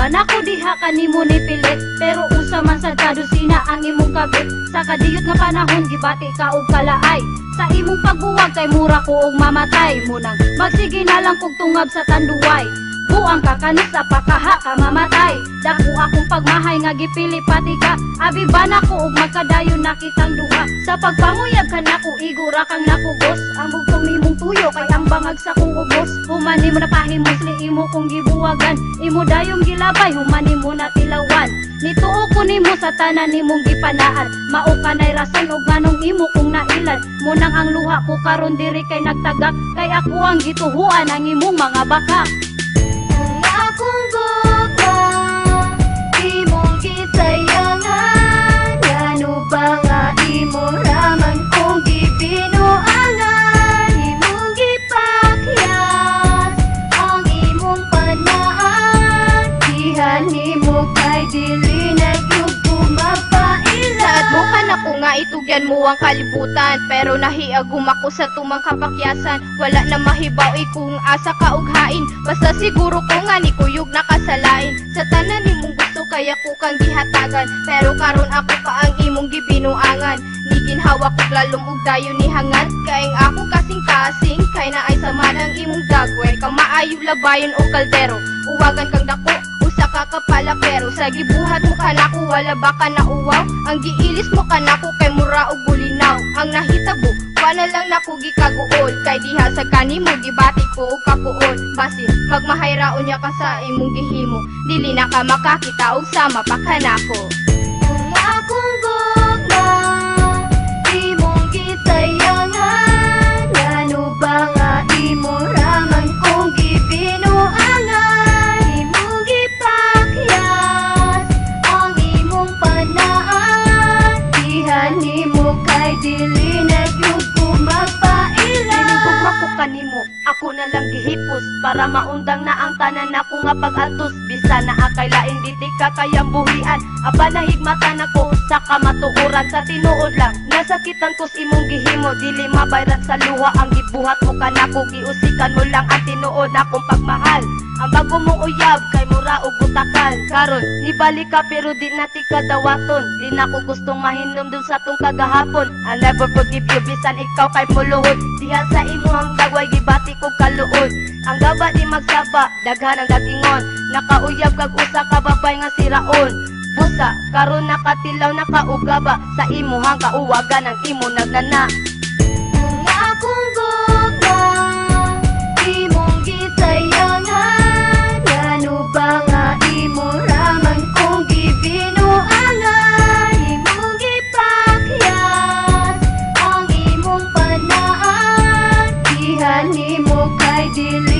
ba nako diha kanimo ni pilit, pero usa man sa kadusina ang imong kabit. Sa kadiyot nga panahon gibati ka og kalaay, sa imong pagbuwag kay mura ko og mamatay. Munang magsige na lang kog tungab sa tanduway, buang ka kanis sa pakaha ka mamatay. Dako akong pagmahay nga gipili pati ka, abi ba nako og magkadayon nakitang duha. Sa pagpanguyab ka nako igura kang nakugos, ang bugtong nimong tuyo kay ang bangag sa kong ubos. Humani mo na pahimosli imo kong gibuwagan, imo dayong gilabay humani mo na tilawan. Nituo ko nimo sa tanan nimong gipanaan, mao kanay rason og nganong imo kong nailan. Munang ang luha ko karon diri kay nagtagak, kay ako ang gituhuan ang imong mga baka. Akong gugma, imong gisayangan, ano ba nga imo raman kong gibinuangan. Imong gipakyas ang imong panaan, dihan nimo kay dili nagyugo mapailan. Saad mo ka na ko nga itugyan mo ang kalibutan, pero nahiagum ako sa tumang kapakyasan. Wala na mahibaw ikong asa ka og hain, basta siguro ko nga ni kuyog nakasalain. Sa tanan nimong gusto kaya ko kang gihatagan, pero karon ako pa ang imong gibinuangan. Ni ginhawa ko lalong og dayon ni hangad, kaing ako kasing-kasing kay naay sama ng imong dagway. Kang maayo labayon o kaldero, uwagan kang dako usa ka kapala, pero sa gibuhat mo kanako wala ba ka nauwaw. Ang giilis mo kanako kay mura og bulinaw. Ang nahitabo wala lang nako gikaguol, kay diha sa kanimo gibati ko og kapuon. Basin magmahayraon niya ka sa imong gihimo, dili na ka makakita og sama pa kanako. Akong gugma, imong gisayangan, ano ba nga imo raman kong gibinuangan. Imong gipakyas ang imong panaan, dihan nimo kay dili nagyugo mapailan. Gugma ko kanimo, ako na lang gihipos, para maundang na ang tanan nako nga pag-atos. Bisa na akay laing diti ka kayang buhian, aba nahigmata nako sa kamatuoran. Sa tinuod lang nasakitan kos imong gihimo, dili mabayran sa luha ang gibuhat mo kanako. Giusikan mo lang ang tinuod akong pagmahal, ang bago mo uyab kay mura og butakal. Karon nibalik ka pero di na ti kadawaton, di na ko gustong mahinom dun sa tong kagahapon. I'll never forgive you bisan ikaw kay muluhod, diha sa imo ang dagway gibati ko kaluod. Ang gaba di magsaba, daghan ang dagingon, nakauyab kag usa ka babay nga siraon. Busa karon nakatilaw nakaugaba, sa imo hang kauwagan ang imo nagnana. Akong gugma, imong gisayangan, ano ba nga imo raman kong gibinuangan. Imong gipakyas ang imong panaan, dihan nimo kay dili